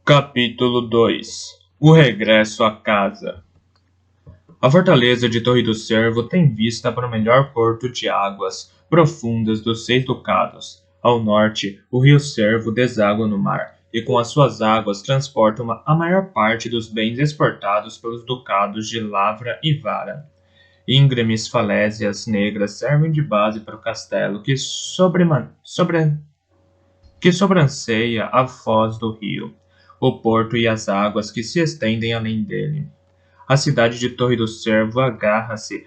Capítulo 2. O regresso à casa. A fortaleza de Torre do Cervo tem vista para o melhor porto de águas profundas dos Seis Ducados. Ao norte, o rio Cervo deságua no mar, e com as suas águas transporta a maior parte dos bens exportados pelos ducados de Lavra e Vara. Íngremes falésias negras servem de base para o castelo que sobranceia a foz do rio, o porto e as águas que se estendem além dele. A cidade de Torre do Cervo agarra-se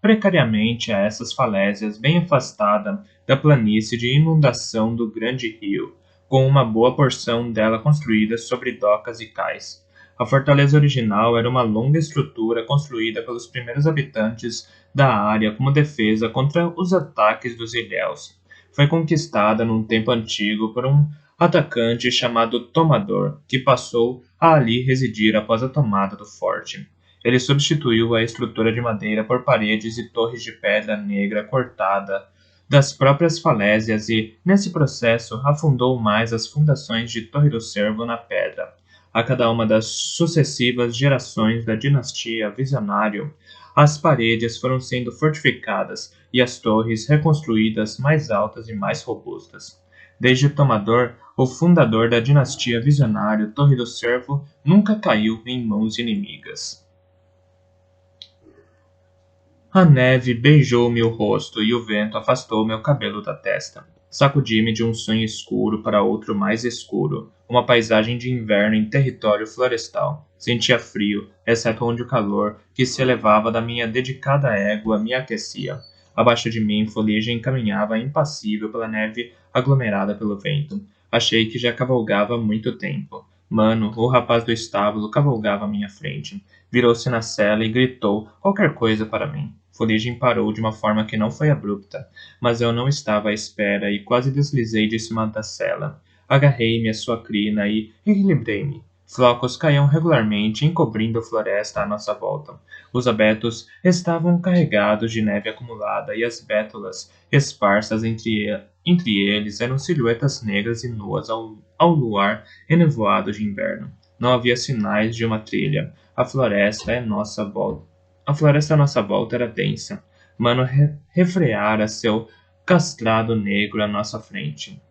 precariamente a essas falésias, bem afastada da planície de inundação do grande rio, com uma boa porção dela construída sobre docas e cais. A fortaleza original era uma longa estrutura construída pelos primeiros habitantes da área como defesa contra os ataques dos ilhéus. Foi conquistada num tempo antigo por um atacante chamado Tomador, que passou a ali residir após a tomada do forte. Ele substituiu a estrutura de madeira por paredes e torres de pedra negra cortada das próprias falésias e, nesse processo, afundou mais as fundações de Torre do Cervo na pedra. A cada uma das sucessivas gerações da dinastia Visionário, as paredes foram sendo fortificadas e as torres reconstruídas mais altas e mais robustas. Desde Tomador, o fundador da dinastia Visionário, Torre do Cervo nunca caiu em mãos inimigas. A neve beijou-me o rosto e o vento afastou meu cabelo da testa. Sacudi-me de um sonho escuro para outro mais escuro, uma paisagem de inverno em território florestal. Sentia frio, exceto onde o calor, que se elevava da minha dedicada égua, me aquecia. Abaixo de mim, folhagem caminhava impassível pela neve aglomerada pelo vento. Achei que já cavalgava há muito tempo. Mano, o rapaz do estábulo, cavalgava à minha frente. Virou-se na cela e gritou qualquer coisa para mim. Folhagem parou de uma forma que não foi abrupta, mas eu não estava à espera e quase deslizei de cima da cela. Agarrei-me à sua crina e equilibrei-me. Flocos caíam regularmente, encobrindo a floresta à nossa volta. Os abetos estavam carregados de neve acumulada e as bétulas esparsas entre eles eram silhuetas negras e nuas ao luar enevoado de inverno. Não havia sinais de uma trilha. A floresta à nossa volta era densa. Mano refreara seu castrado negro à nossa frente.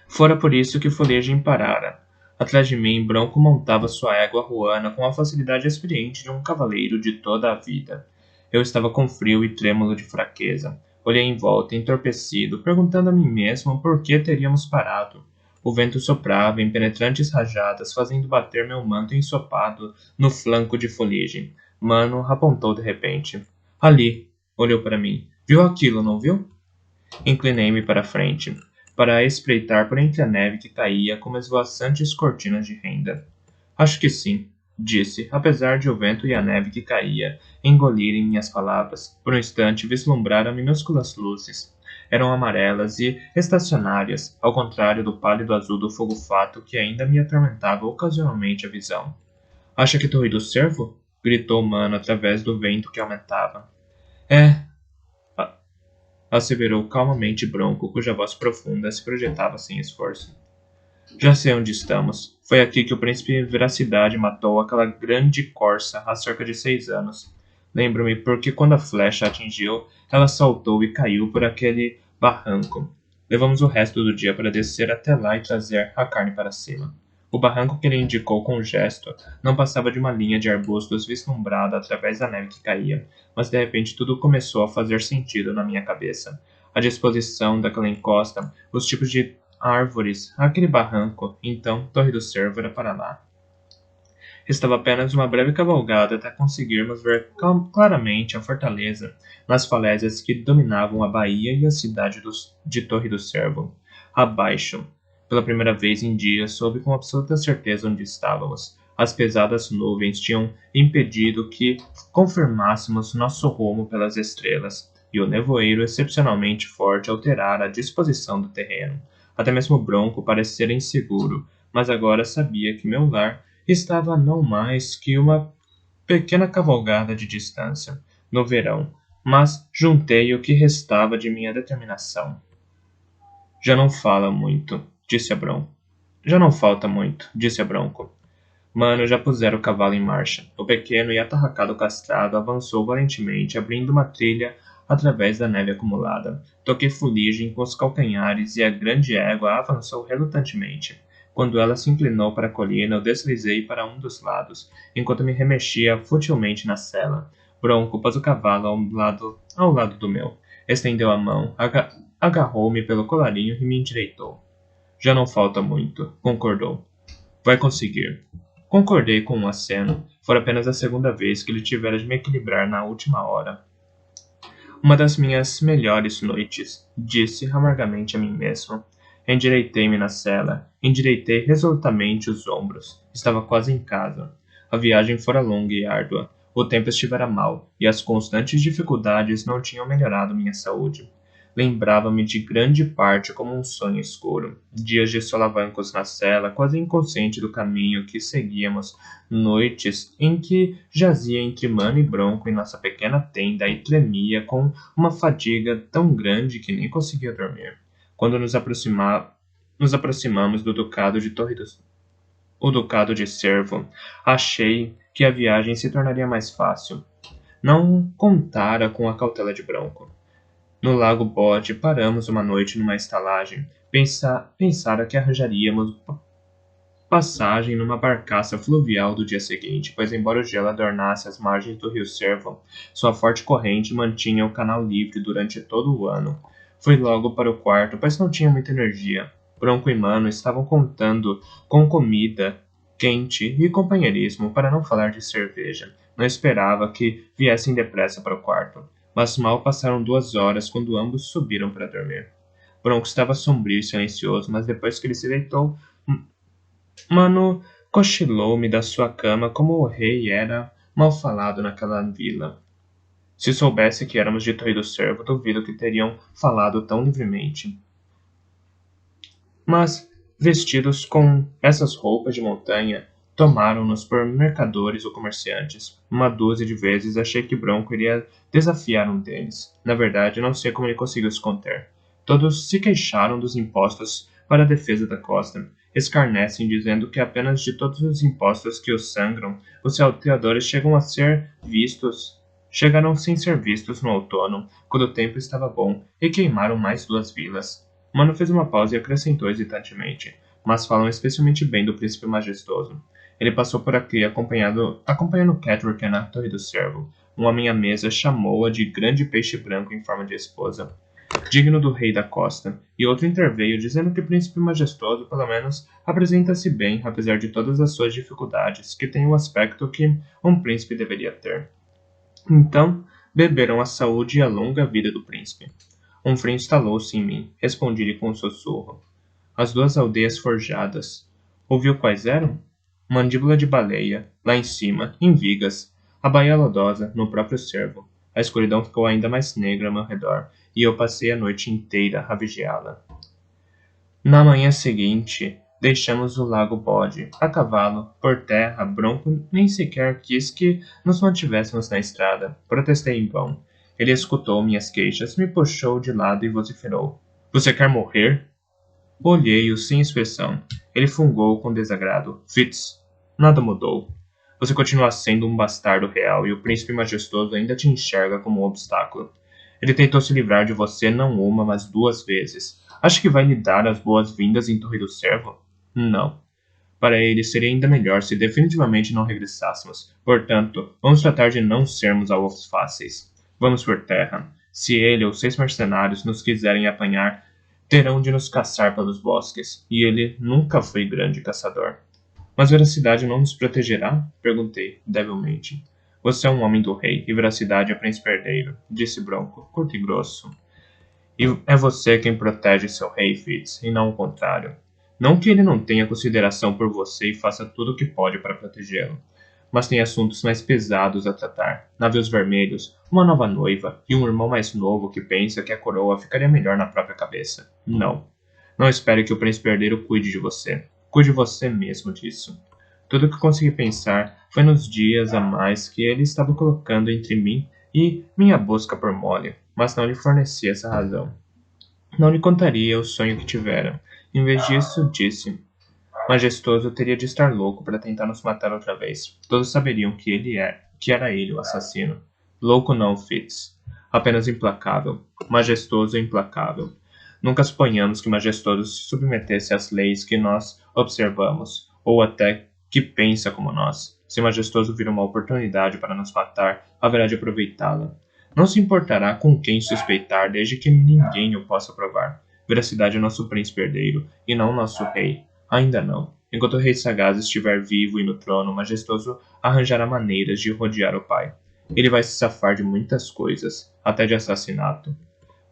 Fora por isso que Folhagem parara. Atrás de mim, Bronco montava sua égua ruana com a facilidade experiente de um cavaleiro de toda a vida. Eu estava com frio e trêmulo de fraqueza. Olhei em volta, entorpecido, perguntando a mim mesmo por que teríamos parado. O vento soprava em penetrantes rajadas, fazendo bater meu manto ensopado no flanco de Folhagem. Mano apontou de repente. Ali, olhou para mim. Viu aquilo, não viu? Inclinei-me para a frente, para espreitar por entre a neve que caía como esvoaçantes cortinas de renda. Acho que sim, disse, apesar de o vento e a neve que caía engolirem minhas palavras. Por um instante vislumbrara minúsculas luzes. Eram amarelas e estacionárias, ao contrário do pálido azul do fogo-fato que ainda me atormentava ocasionalmente a visão. Acha que Torre do Cervo? Gritou Mano através do vento que aumentava. É, asseverou calmamente Bronco, cuja voz profunda se projetava sem esforço. Já sei onde estamos. Foi aqui que o príncipe Veracidade matou aquela grande corça há cerca de 6 anos. Lembro-me porque quando a flecha a atingiu, ela saltou e caiu por aquele barranco. Levamos o resto do dia para descer até lá e trazer a carne para cima. O barranco que ele indicou com um gesto não passava de uma linha de arbustos vislumbrada através da neve que caía, mas de repente tudo começou a fazer sentido na minha cabeça. A disposição daquela encosta, os tipos de árvores, aquele barranco, então Torre do Cervo era para lá. Restava apenas uma breve cavalgada até conseguirmos ver claramente a fortaleza nas falésias que dominavam a baía e a cidade de Torre do Cervo. Abaixo, pela primeira vez em dias, soube com absoluta certeza onde estávamos. As pesadas nuvens tinham impedido que confirmássemos nosso rumo pelas estrelas, e o nevoeiro excepcionalmente forte alterara a disposição do terreno. Até mesmo Bronco parecera inseguro, mas agora sabia que meu lar estava a não mais que uma pequena cavalgada de distância, no verão, mas juntei o que restava de minha determinação. Já não fala muito, disse a Bron. Já não falta muito, disse a Bronco. Mano, já puseram o cavalo em marcha. O pequeno e atarracado castrado avançou valentemente, abrindo uma trilha através da neve acumulada. Toquei fuligem com os calcanhares e a grande égua avançou relutantemente. Quando ela se inclinou para a colina, eu deslizei para um dos lados, enquanto me remexia futilmente na sela. Bronco pôs o cavalo ao lado do meu. Estendeu a mão, agarrou-me pelo colarinho e me endireitou. Já não falta muito, concordou. Vai conseguir. Concordei com um aceno. Fora apenas a segunda vez que ele tivera de me equilibrar na última hora. Uma das minhas melhores noites, disse amargamente a mim mesmo. Endireitei-me na cela. Endireitei resolutamente os ombros. Estava quase em casa. A viagem fora longa e árdua. O tempo estivera mau, e as constantes dificuldades não tinham melhorado minha saúde. Lembrava-me de grande parte como um sonho escuro. Dias de solavancos na cela, quase inconsciente do caminho que seguíamos. Noites em que jazia entre Mano e Bronco em nossa pequena tenda e tremia com uma fadiga tão grande que nem conseguia dormir. Quando nos aproximamos do Ducado de o Ducado de Cervo, achei que a viagem se tornaria mais fácil. Não contara com a cautela de Bronco. No Lago Bode, paramos uma noite numa estalagem. Pensara que arranjaríamos passagem numa barcaça fluvial do dia seguinte, pois embora o gelo adornasse as margens do rio Cervo, sua forte corrente mantinha o canal livre durante todo o ano. Fui logo para o quarto, pois não tinha muita energia. Bronco e Mano estavam contando com comida quente e companheirismo, para não falar de cerveja. Não esperava que viessem depressa para o quarto. Mas mal passaram 2 horas quando ambos subiram para dormir. Bronco estava sombrio e silencioso, mas depois que ele se deitou, Mano cochilou-me da sua cama como o rei era mal falado naquela vila. Se soubesse que éramos de Torre do Cervo, duvido que teriam falado tão livremente. Mas, vestidos com essas roupas de montanha, tomaram-nos por mercadores ou comerciantes. Uma dúzia de vezes achei que Bronco iria desafiar um deles. Na verdade, não sei como ele conseguiu se conter. Todos se queixaram dos impostos para a defesa da costa. Escarnecem dizendo que apenas de todos os impostos que os sangram, os salteadores chegaram sem ser vistos no outono, quando o tempo estava bom, e queimaram mais 2 vilas. Mano fez uma pausa e acrescentou hesitantemente, mas falam especialmente bem do príncipe majestoso. Ele passou por aqui acompanhando Catwick na Torre do Cervo. Um homem à mesa chamou-a de grande peixe branco em forma de esposa, digno do rei da costa, e outro interveio dizendo que o príncipe majestoso, pelo menos, apresenta-se bem, apesar de todas as suas dificuldades, que tem o aspecto que um príncipe deveria ter. Então, beberam a saúde e a longa vida do príncipe. Um frio instalou-se em mim. Respondi-lhe com um sussurro. As 2 aldeias forjadas. Ouviu quais eram? Mandíbula de baleia, lá em cima, em Vigas. A Baía Lodosa, no próprio Cervo. A escuridão ficou ainda mais negra ao meu redor, e eu passei a noite inteira a vigiá-la. Na manhã seguinte, deixamos o Lago Bode, a cavalo, por terra. Bronco nem sequer quis que nos mantivéssemos na estrada. Protestei em vão. Ele escutou minhas queixas, me puxou de lado e vociferou. Você quer morrer? Olhei-o sem expressão. Ele fungou com desagrado. Fitz, nada mudou. Você continua sendo um bastardo real e o príncipe majestoso ainda te enxerga como um obstáculo. Ele tentou se livrar de você não uma, mas 2 vezes. Acha que vai lhe dar as boas-vindas em Torre do Cervo? Não. Para ele seria ainda melhor se definitivamente não regressássemos. Portanto, vamos tratar de não sermos alvos fáceis. Vamos por terra. Se ele ou 6 mercenários nos quiserem apanhar, terão de nos caçar pelos bosques. E ele nunca foi grande caçador. Mas veracidade não nos protegerá? Perguntei, debilmente. Você é um homem do rei, e veracidade é príncipe herdeiro, disse Bronco, curto e grosso. E é você quem protege seu rei, Fitz, e não o contrário. Não que ele não tenha consideração por você e faça tudo o que pode para protegê-lo, mas tem assuntos mais pesados a tratar. Navios vermelhos, uma nova noiva e um irmão mais novo que pensa que a coroa ficaria melhor na própria cabeça. Não. Não espere que o príncipe herdeiro cuide de você. Cuide você mesmo disso. Tudo o que consegui pensar foi nos dias a mais que ele estava colocando entre mim e minha busca por Molly, mas não lhe forneci essa razão. Não lhe contaria o sonho que tivera. Em vez disso, disse: Majestoso teria de estar louco para tentar nos matar outra vez. Todos saberiam que era ele o assassino. Louco não, Fitz. Apenas implacável. Majestoso e implacável. Nunca suponhamos que Majestoso se submetesse às leis que nós observamos, ou até que pensa como nós. Se Majestoso vir uma oportunidade para nos matar, haverá de aproveitá-la. Não se importará com quem suspeitar, desde que ninguém o possa provar. Veracidade é nosso príncipe herdeiro, e não nosso rei. Ainda não. Enquanto o rei sagaz estiver vivo e no trono, Majestoso arranjará maneiras de rodear o pai. Ele vai se safar de muitas coisas, até de assassinato.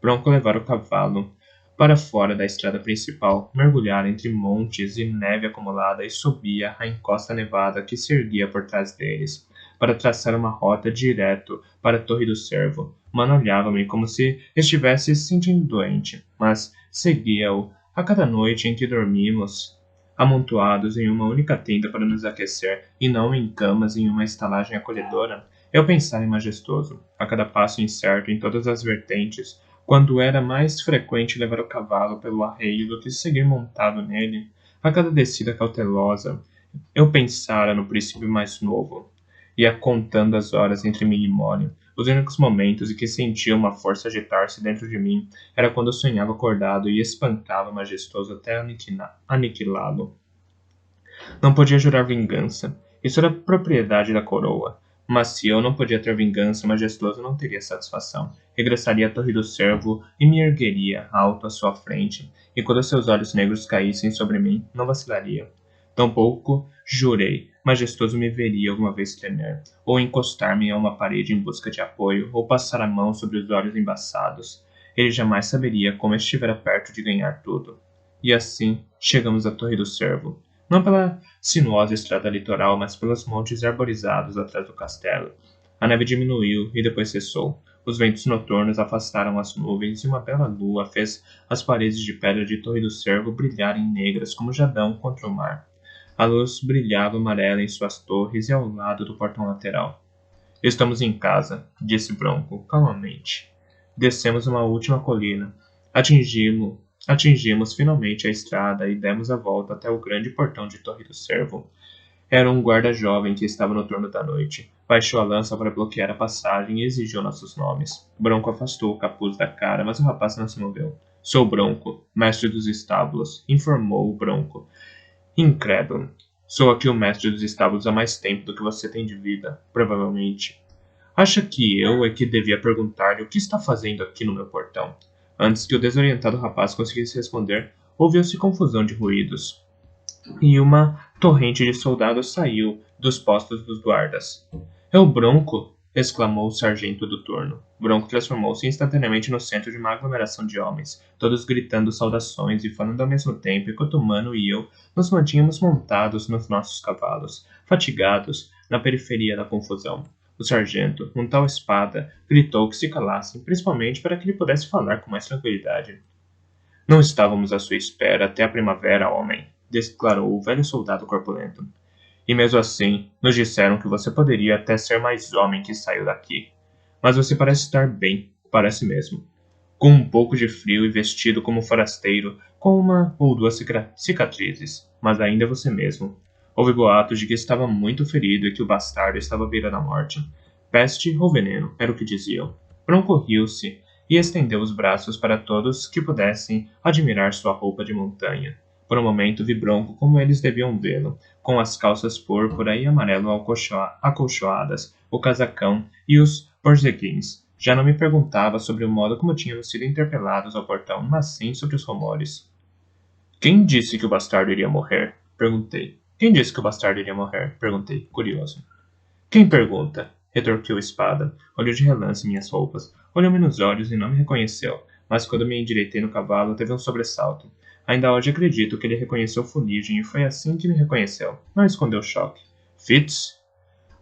Bronco levar o cavalo para fora da estrada principal, mergulhar entre montes e neve acumulada e subia a encosta nevada que se erguia por trás deles, para traçar uma rota direto para a Torre do Cervo. Mano olhava-me como se estivesse se sentindo doente, mas seguia-o a cada noite em que dormimos, amontoados em uma única tenda para nos aquecer, e não em camas em uma estalagem acolhedora. Eu pensava em Majestoso, a cada passo incerto em todas as vertentes, quando era mais frequente levar o cavalo pelo arreio do que seguir montado nele. A cada descida cautelosa, eu pensara no príncipe mais novo, ia contando as horas entre mim e Molly. Os únicos momentos em que sentia uma força agitar-se dentro de mim era quando eu sonhava acordado e espancava Majestoso até aniquilá-lo. Não podia jurar vingança. Isso era propriedade da coroa. Mas se eu não podia ter vingança, Majestoso não teria satisfação. Regressaria à Torre do Cervo e me ergueria alto à sua frente, e quando seus olhos negros caíssem sobre mim, não vacilaria. Tampouco jurei, Majestoso me veria alguma vez tremer, ou encostar-me a uma parede em busca de apoio, ou passar a mão sobre os olhos embaçados. Ele jamais saberia como estivera perto de ganhar tudo. E assim chegamos à Torre do Cervo. Não pela sinuosa estrada litoral, mas pelos montes arborizados atrás do castelo. A neve diminuiu e depois cessou. Os ventos noturnos afastaram as nuvens e uma bela lua fez as paredes de pedra de Torre do Cervo brilharem negras como jadão contra o mar. A luz brilhava amarela em suas torres e ao lado do portão lateral. Estamos em casa, disse Bronco, calmamente. Descemos uma última colina. Atingimos finalmente a estrada e demos a volta até o grande portão de Torre do Cervo. Era um guarda jovem que estava no turno da noite. Baixou a lança para bloquear a passagem e exigiu nossos nomes. Bronco afastou o capuz da cara, mas o rapaz não se moveu. Sou Bronco, mestre dos estábulos, informou o Bronco. Incrédulo. Sou aqui o mestre dos estábulos há mais tempo do que você tem de vida, provavelmente. Acha que eu é que devia perguntar-lhe o que está fazendo aqui no meu portão? Antes que o desorientado rapaz conseguisse responder, ouviu-se confusão de ruídos, e uma torrente de soldados saiu dos postos dos guardas. É o Bronco! Exclamou o sargento do turno. Bronco transformou-se instantaneamente no centro de uma aglomeração de homens, todos gritando saudações e falando ao mesmo tempo, enquanto Mano e eu nos mantínhamos montados nos nossos cavalos, fatigados, na periferia da confusão. O sargento, um tal espada, gritou que se calassem, principalmente para que ele pudesse falar com mais tranquilidade. Não estávamos à sua espera até a primavera, homem, declarou o velho soldado corpulento. E mesmo assim, nos disseram que você poderia até ser mais homem que saiu daqui. Mas você parece estar bem, parece mesmo. Com um pouco de frio e vestido como um forasteiro, com uma ou duas cicatrizes, mas ainda é você mesmo. Houve boatos de que estava muito ferido e que o bastardo estava à beira da morte. Peste ou veneno, era o que diziam. Bronco riu-se e estendeu os braços para todos que pudessem admirar sua roupa de montanha. Por um momento vi Bronco como eles deviam vê-lo, com as calças púrpura e amarelo acolchoadas, o casacão e os borzeguins. Já não me perguntava sobre o modo como tínhamos sido interpelados ao portão, mas sim sobre os rumores. Quem disse que o bastardo iria morrer? Perguntei. Quem disse que o bastardo iria morrer? Perguntei, curioso. Quem pergunta? Retorquiu a espada. Olhou de relance minhas roupas. Olhou-me nos olhos e não me reconheceu, mas quando me endireitei no cavalo, teve um sobressalto. Ainda hoje acredito que ele reconheceu Fuligem e foi assim que me reconheceu. Não escondeu o choque. Fitz?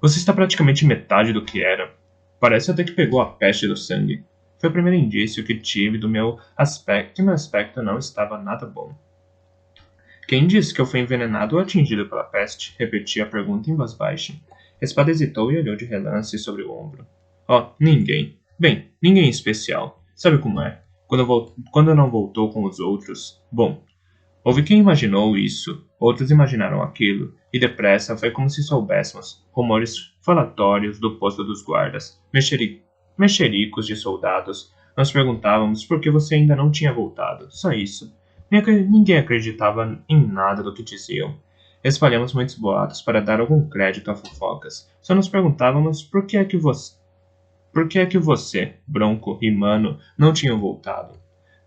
Você está praticamente metade do que era. Parece até que pegou a peste do sangue. Foi o primeiro indício que tive do meu aspecto, que meu aspecto não estava nada bom. Quem disse que eu fui envenenado ou atingido pela peste? Repeti a pergunta em voz baixa. A espada hesitou e olhou de relance sobre o ombro. Oh, ninguém. Bem, ninguém especial. Sabe como é? Quando não voltou com os outros. Bom, Houve quem imaginou isso, outros imaginaram aquilo, e depressa foi como se soubéssemos. Rumores falatórios do posto dos guardas, mexericos de soldados. Nós perguntávamos por que você ainda não tinha voltado. Só isso. Ninguém acreditava em nada do que diziam. Espalhamos muitos boatos para dar algum crédito a fofocas. Só nos perguntávamos por que é que você, Bronco e Mano não tinham voltado.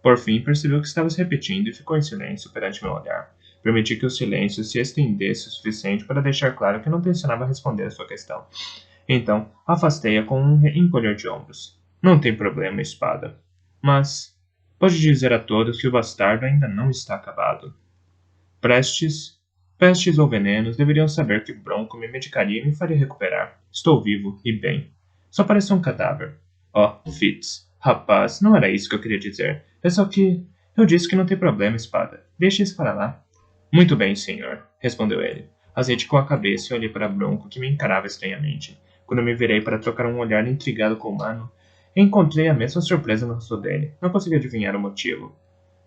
Por fim, percebeu que estava se repetindo e ficou em silêncio perante meu olhar. Permiti que o silêncio se estendesse o suficiente para deixar claro que não tencionava responder a sua questão. Então, afastei-a com um encolher de ombros. Não tem problema, espada. Mas, pode dizer a todos que o bastardo ainda não está acabado. Pestes ou venenos deveriam saber que Bronco me medicaria e me faria recuperar. Estou vivo e bem. Só parece um cadáver. Oh, Fitz. Rapaz, não era isso que eu queria dizer. É só que... Eu disse que não tem problema, espada. Deixe isso para lá. Muito bem, senhor, respondeu ele. Azeite com a cabeça e olhei para Bronco, que me encarava estranhamente. Quando me virei para trocar um olhar intrigado com o humano, encontrei a mesma surpresa no rosto dele. Não consegui adivinhar o motivo.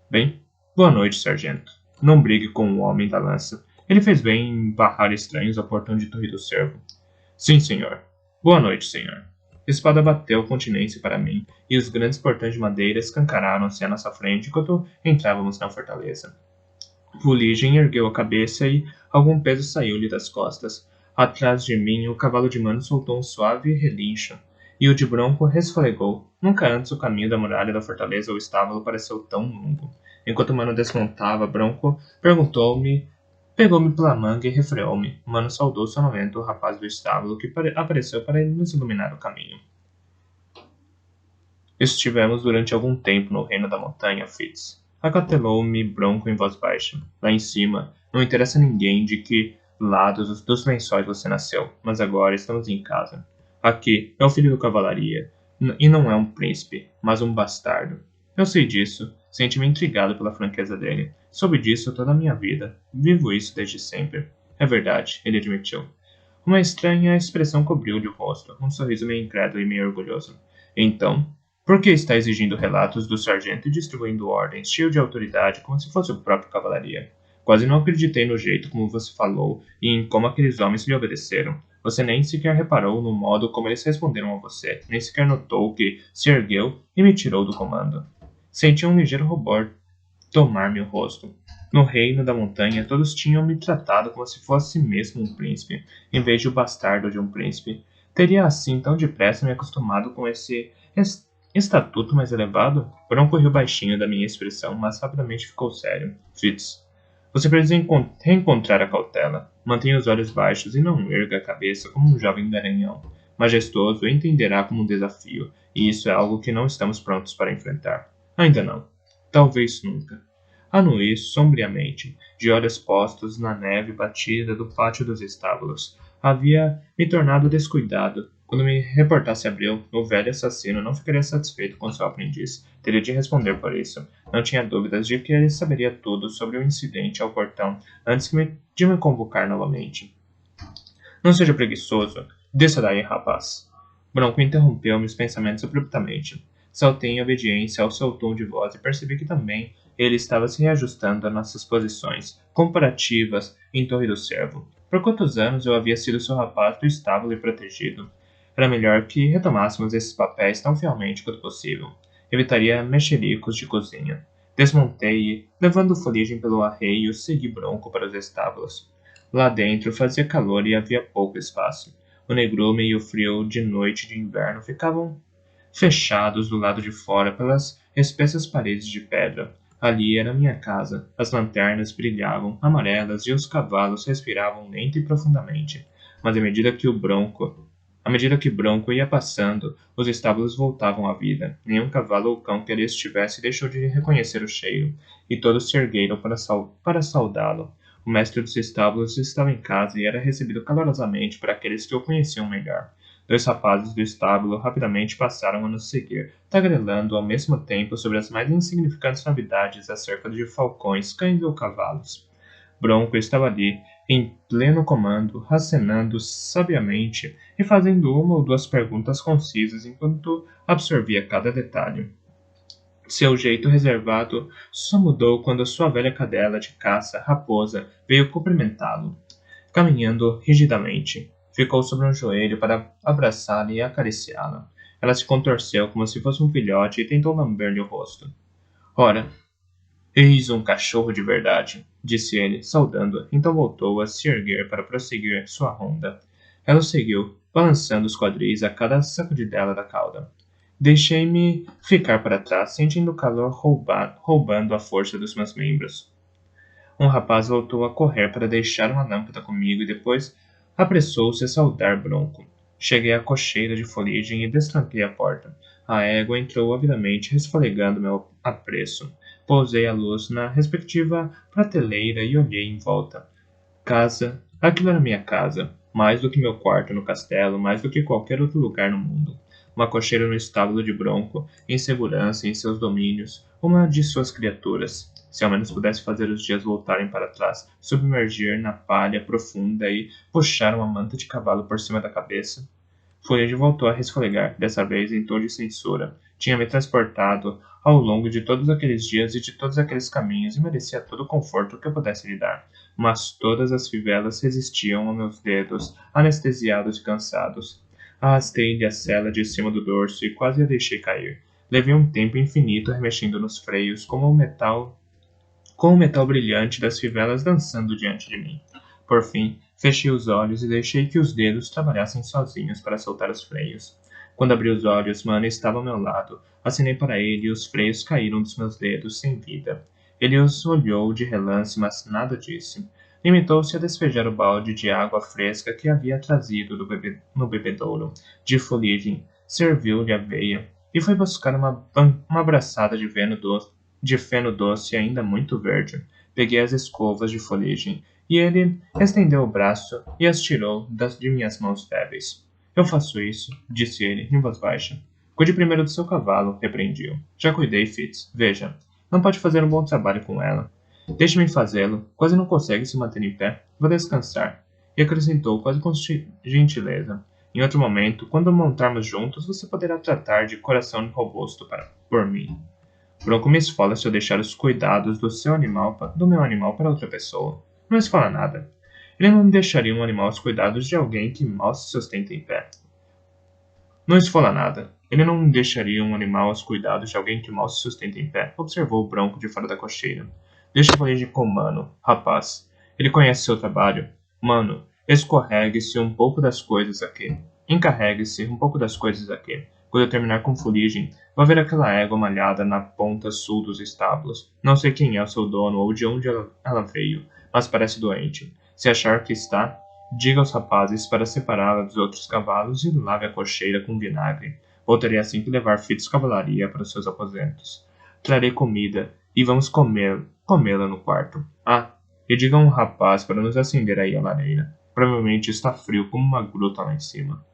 Bem, boa noite, sargento. Não brigue com o homem da lança. Ele fez bem em barrar estranhos ao portão de Torre do Cervo. Sim, senhor. Boa noite, senhor. A espada bateu continência para mim, e os grandes portões de madeira escancararam-se à nossa frente enquanto entrávamos na fortaleza. Fuligem ergueu a cabeça e algum peso saiu-lhe das costas. Atrás de mim, o cavalo de Mano soltou um suave relincho, e o de Bronco resfolegou. Nunca antes o caminho da muralha da fortaleza ou estábulo pareceu tão longo. Enquanto Mano desmontava, Bronco pegou-me pela manga e refreou-me. Mano saudou sonolento o rapaz do estábulo que apareceu para nos iluminar o caminho. Estivemos durante algum tempo no reino da montanha, Fitz. Acatelou-me Bronco em voz baixa. Lá em cima, não interessa a ninguém de que lado dos lençóis você nasceu, mas agora estamos em casa. Aqui é o filho do cavalaria, e não é um príncipe, mas um bastardo. Eu sei disso, senti-me intrigado pela franqueza dele. Soube disso toda a minha vida. Vivo isso desde sempre. É verdade, ele admitiu. Uma estranha expressão cobriu-lhe o rosto, um sorriso meio incrédulo e meio orgulhoso. Então, por que está exigindo relatos do sargento e distribuindo ordens, cheio de autoridade, como se fosse o próprio cavalaria? Quase não acreditei no jeito como você falou e em como aqueles homens lhe obedeceram. Você nem sequer reparou no modo como eles responderam a você, nem sequer notou que se ergueu e me tirou do comando. Senti um ligeiro rubor tomar-me o rosto. No reino da montanha, todos tinham me tratado como se fosse mesmo um príncipe, em vez de o bastardo de um príncipe. Teria assim tão depressa me acostumado com esse estatuto mais elevado? Bronco riu baixinho da minha expressão, mas rapidamente ficou sério. Fitz, você precisa reencontrar a cautela. Mantenha os olhos baixos e não erga a cabeça como um jovem garanhão. Majestoso, entenderá como um desafio, e isso é algo que não estamos prontos para enfrentar. Ainda não. Talvez nunca. Anuí sombriamente, de olhos postos na neve batida do pátio dos estábulos. Havia me tornado descuidado. Quando me reportasse Abreu, o velho assassino não ficaria satisfeito com seu aprendiz. Teria de responder por isso. Não tinha dúvidas de que ele saberia tudo sobre o incidente ao portão antes de me convocar novamente. Não seja preguiçoso. Desça daí, rapaz. Bronco interrompeu meus pensamentos abruptamente. Saltei em obediência ao seu tom de voz e percebi que também ele estava se reajustando a nossas posições comparativas em Torre do Cervo. Por quantos anos eu havia sido seu rapaz do estábulo e protegido? Era melhor que retomássemos esses papéis tão fielmente quanto possível. Evitaria mexericos de cozinha. Desmontei e, levando Fuligem pelo arreio, segui Bronco para os estábulos. Lá dentro fazia calor e havia pouco espaço. O negrume e o frio de noite de inverno ficavam fechados do lado de fora pelas espessas paredes de pedra. Ali era minha casa. As lanternas brilhavam, amarelas, e os cavalos respiravam lenta e profundamente. Mas à medida que Bronco ia passando, os estábulos voltavam à vida. Nenhum cavalo ou cão que ali estivesse deixou de reconhecer o cheiro, e todos se ergueram para saudá-lo. O mestre dos estábulos estava em casa e era recebido calorosamente por aqueles que o conheciam melhor. Dois rapazes do estábulo rapidamente passaram a nos seguir, tagarelando ao mesmo tempo sobre as mais insignificantes novidades acerca de falcões, cães ou cavalos. Bronco estava ali, em pleno comando, acenando sabiamente e fazendo uma ou duas perguntas concisas enquanto absorvia cada detalhe. Seu jeito reservado só mudou quando sua velha cadela de caça, Raposa, veio cumprimentá-lo, caminhando rigidamente. Ficou sobre um joelho para abraçá-la e acariciá-la. Ela se contorceu como se fosse um filhote e tentou lamber-lhe o rosto. Ora, eis um cachorro de verdade, disse ele, saudando-a, então voltou a se erguer para prosseguir sua ronda. Ela o seguiu, balançando os quadris a cada sacudidela da cauda. Deixei-me ficar para trás, sentindo o calor roubando a força dos meus membros. Um rapaz voltou a correr para deixar uma lâmpada comigo e depois apressou-se a saudar Bronco. Cheguei à cocheira de fuligem e destranquei a porta. A égua entrou avidamente, resfolegando meu apreço. Pousei a luz na respectiva prateleira e olhei em volta. Casa. Aquilo era minha casa. Mais do que meu quarto no castelo, mais do que qualquer outro lugar no mundo. Uma cocheira no estábulo de Bronco, em segurança em seus domínios, uma de suas criaturas. Se ao menos pudesse fazer os dias voltarem para trás, submergir na palha profunda e puxar uma manta de cavalo por cima da cabeça. Fulige voltou a resfolegar, dessa vez em tom de censura. Tinha me transportado ao longo de todos aqueles dias e de todos aqueles caminhos e merecia todo o conforto que eu pudesse lhe dar. Mas todas as fivelas resistiam aos meus dedos, anestesiados e cansados. Arrastei-lhe a sela de cima do dorso e quase a deixei cair. Levei um tempo infinito remexendo nos freios, com o metal brilhante das fivelas dançando diante de mim. Por fim, fechei os olhos e deixei que os dedos trabalhassem sozinhos para soltar os freios. Quando abri os olhos, Mano estava ao meu lado. Acenei para ele e os freios caíram dos meus dedos sem vida. Ele os olhou de relance, mas nada disse. Limitou-se a despejar o balde de água fresca que havia trazido no bebedouro de fuligem, serviu-lhe aveia e foi buscar uma braçada de feno doce ainda muito verde. Peguei as escovas de fuligem e ele estendeu o braço e as tirou de minhas mãos débeis. Eu faço isso, disse ele, em voz baixa. Cuide primeiro do seu cavalo, repreendi-o. Já cuidei, Fitz. Veja, não pode fazer um bom trabalho com ela. Deixe-me fazê-lo. Quase não consegue se manter em pé. Vou descansar. E acrescentou quase com gentileza. Em outro momento, quando montarmos juntos, você poderá tratar de coração robusto por mim. Bronco me esfola se eu deixar os cuidados do meu animal para outra pessoa. Não esfola nada. Ele não deixaria um animal aos cuidados de alguém que mal se sustenta em pé. Não esfola nada. Ele não deixaria um animal aos cuidados de alguém que mal se sustenta em pé, observou o Bronco de fora da cocheira. Deixa eu falar com Mano, rapaz. Ele conhece seu trabalho. Mano, escorregue-se um pouco das coisas aqui. Encarregue-se um pouco das coisas aqui. Quando eu terminar com fuligem, vou ver aquela égua malhada na ponta sul dos estábulos. Não sei quem é o seu dono ou de onde ela veio, mas parece doente. Se achar que está, diga aos rapazes para separá-la dos outros cavalos e lave a cocheira com vinagre. Voltarei assim que levar Fitz cavalaria para os seus aposentos. Trarei comida e vamos comê-la no quarto. Ah, e diga a um rapaz para nos acender aí a lareira. Provavelmente está frio como uma gruta lá em cima.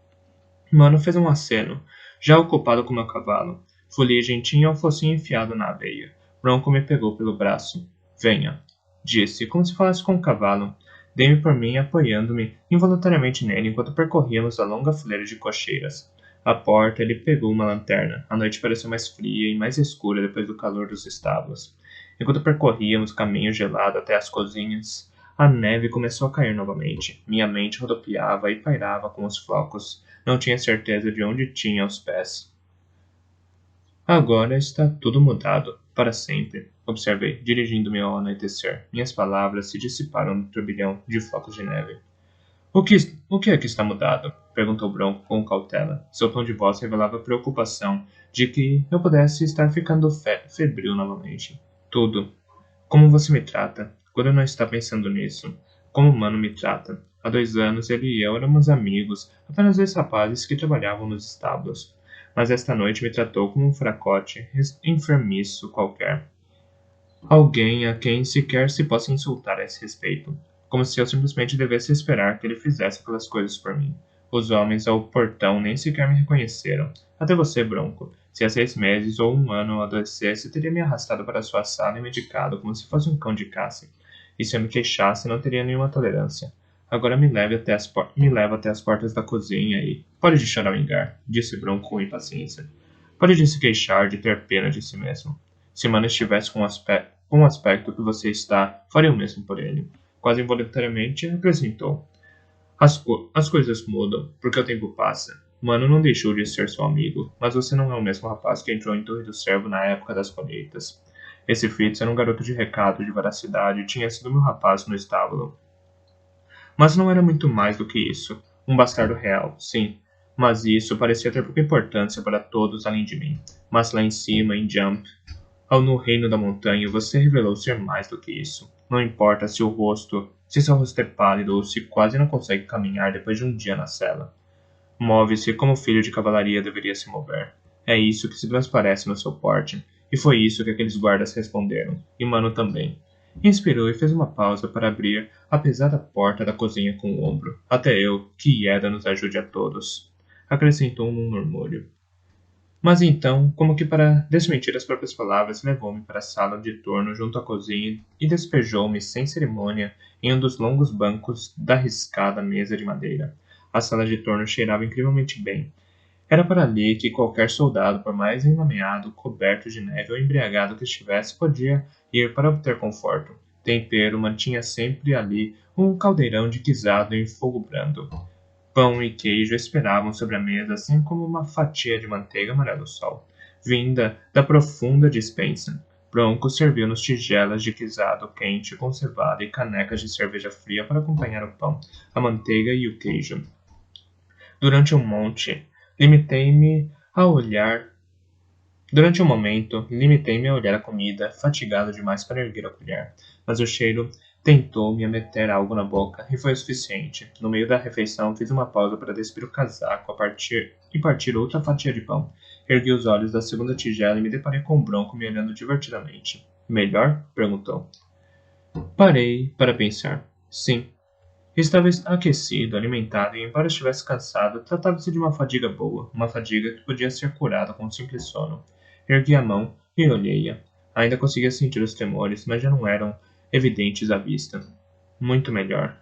Mano fez um aceno, já ocupado com meu cavalo. Fuligem tinha o focinho enfiado na aveia. Bronco me pegou pelo braço. Venha, disse, como se falasse com um cavalo. Dei-me por mim, apoiando-me involuntariamente nele enquanto percorríamos a longa fileira de cocheiras. À porta, ele pegou uma lanterna. A noite pareceu mais fria e mais escura depois do calor dos estábulos. Enquanto percorríamos o caminho gelado até as cozinhas, a neve começou a cair novamente. Minha mente rodopiava e pairava com os flocos. Não tinha certeza de onde tinha os pés. Agora está tudo mudado, para sempre, observei, dirigindo-me ao anoitecer. Minhas palavras se dissiparam no turbilhão de flocos de neve. O que é que está mudado? Perguntou Bronco com cautela. Seu tom de voz revelava preocupação de que eu pudesse estar ficando febril novamente. Tudo. Como você me trata, quando não está pensando nisso. Como o Mano me trata. Há 2 anos ele e eu éramos amigos, apenas 2 rapazes que trabalhavam nos estábulos. Mas esta noite me tratou como um fracote enfermiço qualquer. Alguém a quem sequer se possa insultar a esse respeito. Como se eu simplesmente devesse esperar que ele fizesse aquelas coisas por mim. Os homens ao portão nem sequer me reconheceram. Até você, Bronco. Se há 6 meses ou 1 ano eu adoecesse, teria me arrastado para sua sala e medicado como se fosse um cão de caça. E se eu me queixasse, não teria nenhuma tolerância. Agora me leva até as portas da cozinha e... Pode de choramingar, disse Bronco com impaciência. Pode de se queixar de ter pena de si mesmo. Se Mano estivesse com o aspecto que você está, faria o mesmo por ele. Quase involuntariamente acrescentou. As coisas mudam, porque o tempo passa. Mano não deixou de ser seu amigo, mas você não é o mesmo rapaz que entrou em Torre do Servo na época das colheitas. Esse Fitz era um garoto de recado, de veracidade, e tinha sido meu rapaz no estábulo. Mas não era muito mais do que isso. Um bastardo real, sim. Mas isso parecia ter pouca importância para todos além de mim. Mas lá em cima, em Jump, ao no reino da montanha, você revelou ser mais do que isso. Não importa se seu rosto é pálido ou se quase não consegue caminhar depois de um dia na cela. Move-se como filho de cavalaria deveria se mover. É isso que se transparece no seu porte. E foi isso que aqueles guardas responderam. E Mano também. Inspirou e fez uma pausa para abrir a pesada porta da cozinha com o ombro. Até eu, que Ieda nos ajude a todos. Acrescentou num murmúrio. Mas então, como que para desmentir as próprias palavras, levou-me para a sala de torno junto à cozinha e despejou-me sem cerimônia em um dos longos bancos da riscada mesa de madeira. A sala de torno cheirava incrivelmente bem. Era para ali que qualquer soldado, por mais enlameado, coberto de neve ou embriagado que estivesse, podia ir para obter conforto. Tempero mantinha sempre ali um caldeirão de guisado em fogo brando. Pão e queijo esperavam sobre a mesa, assim como uma fatia de manteiga amarelo-sol, vinda da profunda despensa. Bronco serviu-nos tigelas de guisado quente conservado e canecas de cerveja fria para acompanhar o pão, a manteiga e o queijo. Durante um monte, limitei-me a olhar. Durante um momento, limitei-me a olhar a comida, fatigado demais para erguer a colher. Mas o cheiro tentou-me a meter algo na boca, e foi o suficiente. No meio da refeição, fiz uma pausa para despir o casaco e partir outra fatia de pão. Ergui os olhos da segunda tigela e me deparei com o Bronco me olhando divertidamente. Melhor? Perguntou. Parei para pensar. Sim. Estava aquecido, alimentado e, embora estivesse cansado, tratava-se de uma fadiga boa, uma fadiga que podia ser curada com um simples sono. Ergui a mão e olhei-a. Ainda conseguia sentir os tremores, mas já não eram evidentes à vista. Muito melhor.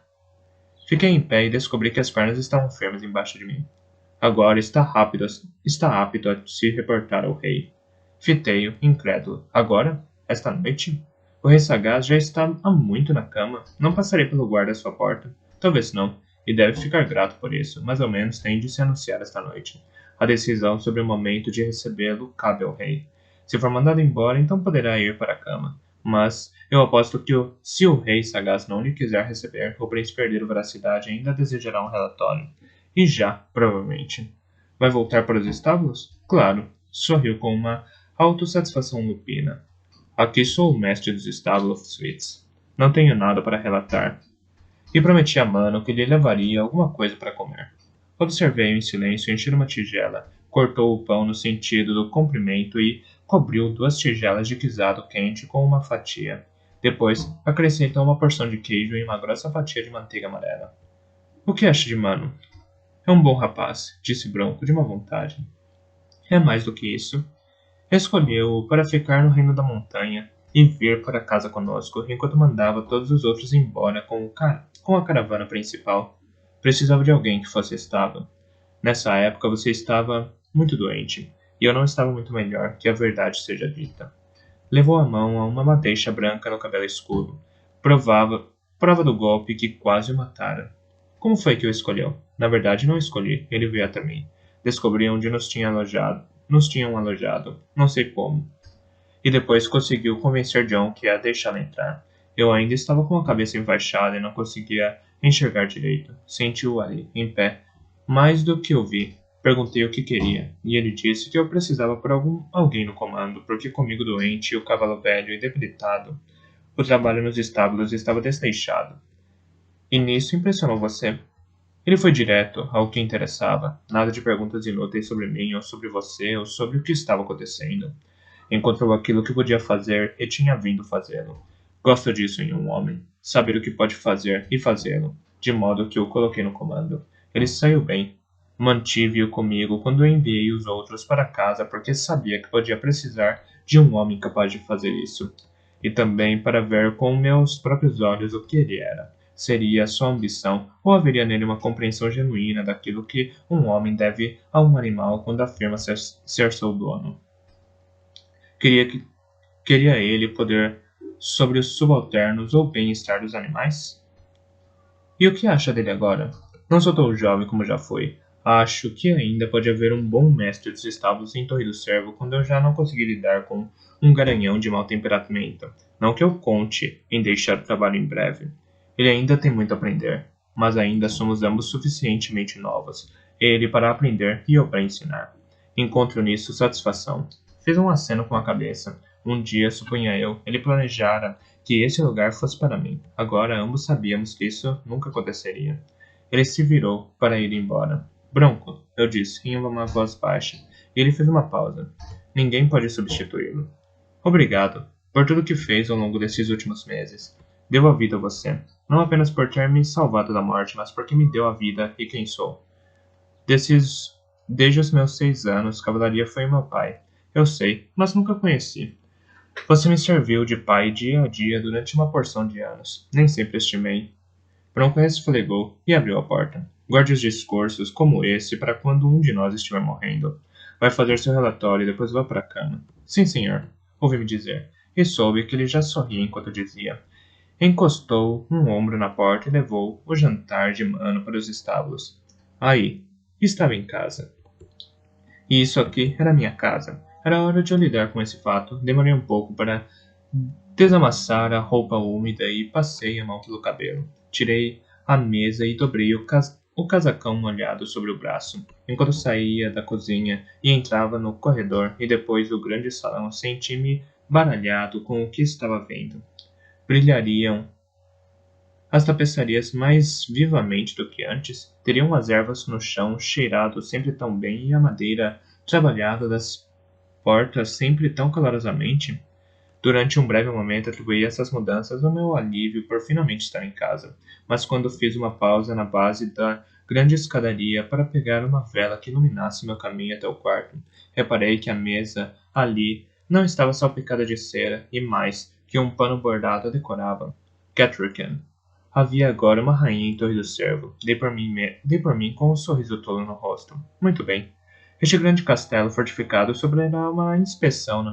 Fiquei em pé e descobri que as pernas estavam firmes embaixo de mim. Agora está apto a se reportar ao rei. Fitei-o, incrédulo. Agora? Esta noite? O rei sagaz já está há muito na cama. Não passarei pelo guarda à sua porta. Talvez não, e deve ficar grato por isso, mas ao menos tem de se anunciar esta noite. A decisão sobre o momento de recebê-lo cabe ao rei. Se for mandado embora, então poderá ir para a cama. Mas eu aposto que se o rei sagaz não lhe quiser receber, o príncipe herdeiro veracidade ainda desejará um relatório. E já, provavelmente. Vai voltar para os estábulos? Claro. Sorriu com uma autossatisfação lupina. Aqui sou o mestre dos estábulos, Fitz. Não tenho nada para relatar. E prometi a Mano que lhe levaria alguma coisa para comer. Observei-o em silêncio encher uma tigela, cortou o pão no sentido do comprimento e cobriu 2 tigelas de guisado quente com uma fatia. Depois, acrescentou uma porção de queijo e uma grossa fatia de manteiga amarela. O que acha de Mano? É um bom rapaz, disse Bronco de má vontade. É mais do que isso. Escolheu-o para ficar no reino da montanha e vir para casa conosco, enquanto mandava todos os outros embora com a caravana principal. Precisava de alguém que fosse estável. Nessa época você estava muito doente, e eu não estava muito melhor, que a verdade seja dita. Levou a mão a uma madeixa branca no cabelo escuro. Prova do golpe que quase o matara. Como foi que o escolheu? Na verdade, não escolhi. Ele veio até mim. Descobri onde nos tinham alojado. Não sei como. E depois conseguiu convencer John que ia deixá-la entrar. Eu ainda estava com a cabeça enfaixada e não conseguia enxergar direito. Senti-o ali, em pé. Mais do que ouvi. Perguntei o que queria, e ele disse que eu precisava por alguém no comando, porque comigo doente e o cavalo velho e debilitado, o trabalho nos estábulos estava desleixado. E nisso impressionou você? Ele foi direto ao que interessava, nada de perguntas inúteis sobre mim ou sobre você ou sobre o que estava acontecendo. Encontrou aquilo que podia fazer e tinha vindo fazê-lo. Gosto disso em um homem, saber o que pode fazer e fazê-lo, de modo que o coloquei no comando. Ele saiu bem. Mantive-o comigo quando enviei os outros para casa porque sabia que podia precisar de um homem capaz de fazer isso. E também para ver com meus próprios olhos o que ele era. seria sua ambição ou haveria nele uma compreensão genuína daquilo que um homem deve a um animal quando afirma ser seu dono? Queria, que, queria ele poder sobre os subalternos ou bem-estar dos animais? E o que acha dele agora? Não sou tão jovem como já foi. Acho que ainda pode haver um bom mestre dos estábulos em Torre do Cervo quando eu já não conseguir lidar com um garanhão de mau temperamento. Não que eu conte em deixar o trabalho em breve. Ele ainda tem muito a aprender, mas ainda somos ambos suficientemente novos. Ele para aprender e eu para ensinar. Encontro nisso satisfação. Fez um aceno com a cabeça. Um dia, supunha eu, ele planejara que esse lugar fosse para mim. Agora ambos sabíamos que isso nunca aconteceria. Ele se virou para ir embora. Bronco, eu disse, em uma voz baixa, e ele fez uma pausa. Ninguém pode substituí-lo. Obrigado por tudo que fez ao longo desses últimos meses. Deu a vida a você, não apenas por ter me salvado da morte, mas porque me deu a vida e quem sou. Desde os meus 6 anos, cavalaria foi meu pai. Eu sei, mas nunca conheci. Você me serviu de pai dia a dia durante uma porção de anos. Nem sempre estimei. Bronco resfregou e abriu a porta. Guarde os discursos como esse para quando um de nós estiver morrendo. Vai fazer seu relatório e depois vá para a cama. Sim, senhor, ouvi-me dizer, e soube que ele já sorria enquanto dizia. Encostou um ombro na porta e levou o jantar de mano para os estábulos. Aí, estava em casa. E isso aqui era minha casa. Era hora de eu lidar com esse fato. Demorei um pouco para desamassar a roupa úmida e passei a mão pelo cabelo. Tirei a mesa e dobrei o casacão molhado sobre o braço. Enquanto saía da cozinha e entrava no corredor e depois do grande salão, senti-me baralhado com o que estava vendo. Brilhariam as tapeçarias mais vivamente do que antes, teriam as ervas no chão cheirado sempre tão bem e a madeira trabalhada das portas sempre tão calorosamente. Durante um breve momento atribuí essas mudanças ao meu alívio por finalmente estar em casa, mas quando fiz uma pausa na base da grande escadaria para pegar uma vela que iluminasse meu caminho até o quarto, reparei que a mesa ali não estava salpicada de cera e mais que um pano bordado a decorava. Catrichan. Havia agora uma rainha em Torre do Cervo. Dei por mim com um sorriso tolo no rosto. Muito bem. Este grande castelo fortificado sofrer uma inspeção na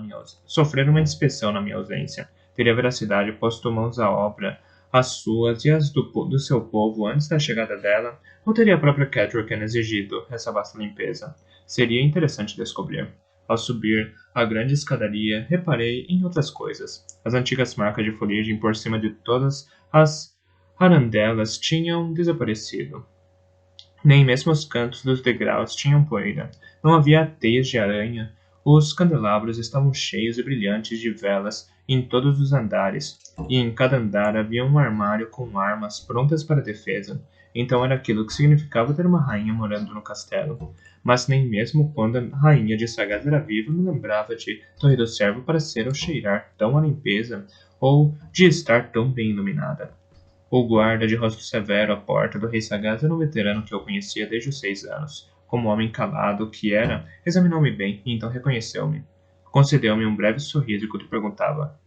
minha ausência. Teria veracidade posto mãos à obra, as suas e as do seu povo antes da chegada dela, ou teria a própria Catrichan exigido essa vasta limpeza? Seria interessante descobrir. Ao subir a grande escadaria, reparei em outras coisas. As antigas marcas de fuligem por cima de todas as arandelas tinham desaparecido. Nem mesmo os cantos dos degraus tinham poeira. Não havia teias de aranha. Os candelabros estavam cheios e brilhantes de velas em todos os andares, e em cada andar havia um armário com armas prontas para defesa. Então era aquilo que significava ter uma rainha morando no castelo. Mas nem mesmo quando a rainha de Sagaz era viva me lembrava de Torre do Cervo para ser ou cheirar tão a limpeza, ou de estar tão bem iluminada. O guarda de rosto severo à porta do rei Sagaz era um veterano que eu conhecia desde os 6 anos. Como homem calado que era, examinou-me bem e então reconheceu-me. Concedeu-me um breve sorriso enquanto perguntava.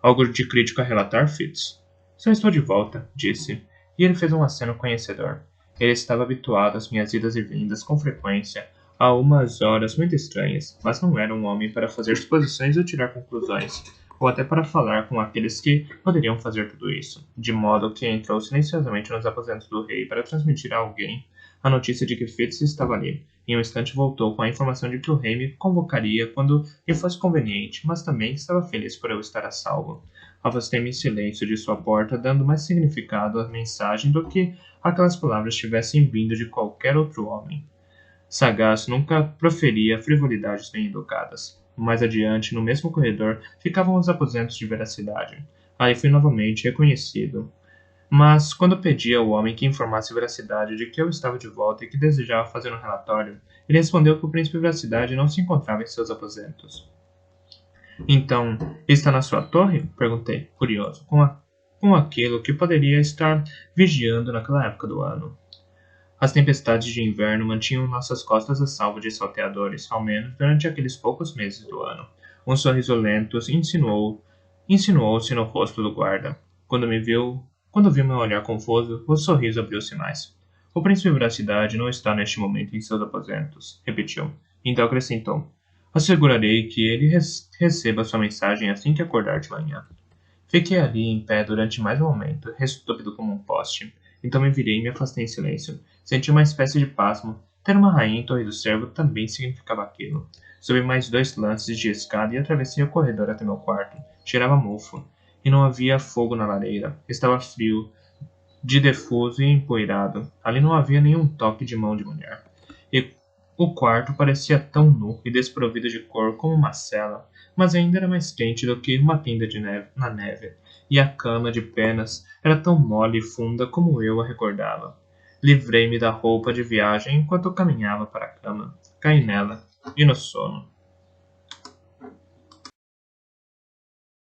Algo de crítico a relatar, Fitz? Só estou de volta, disse, e ele fez um aceno conhecedor. Ele estava habituado às minhas idas e vindas com frequência, a umas horas muito estranhas, mas não era um homem para fazer suposições ou tirar conclusões, ou até para falar com aqueles que poderiam fazer tudo isso, de modo que entrou silenciosamente nos aposentos do rei para transmitir a alguém a notícia de que Fitz estava ali. Em um instante voltou com a informação de que o rei me convocaria quando lhe fosse conveniente, mas também estava feliz por eu estar a salvo. Afastei-me em silêncio de sua porta, dando mais significado à mensagem do que aquelas palavras tivessem vindo de qualquer outro homem. Sagaz nunca proferia frivolidades bem educadas. Mais adiante, no mesmo corredor, ficavam os aposentos de veracidade. Aí fui novamente reconhecido. Mas, quando pedi ao homem que informasse veracidade de que eu estava de volta e que desejava fazer um relatório, ele respondeu que o príncipe Veracidade não se encontrava em seus aposentos. Então, está na sua torre? Perguntei, curioso, com aquilo que poderia estar vigiando naquela época do ano. As tempestades de inverno mantinham nossas costas a salvo de salteadores, ao menos durante aqueles poucos meses do ano. Um sorriso lento insinuou-se no rosto do guarda. Quando Quando viu meu olhar confuso, o sorriso abriu-se mais. O príncipe Veracidade não está neste momento em seus aposentos, repetiu. Então acrescentou. Assegurarei que ele receba sua mensagem assim que acordar de manhã. Fiquei ali em pé durante mais um momento, estúpido como um poste. Então me virei e me afastei em silêncio. Senti uma espécie de pasmo. Ter uma rainha em Torre do Cervo também significava aquilo. Subi mais 2 lances de escada e atravessei o corredor até meu quarto. Cheirava mofo. E não havia fogo na lareira. Estava frio, de defuso e empoeirado. Ali não havia nenhum toque de mão de mulher. E o quarto parecia tão nu e desprovido de cor como uma cela, mas ainda era mais quente do que uma tenda de neve, na neve, e a cama de penas era tão mole e funda como eu a recordava. Livrei-me da roupa de viagem enquanto caminhava para a cama. Caí nela, e no sono.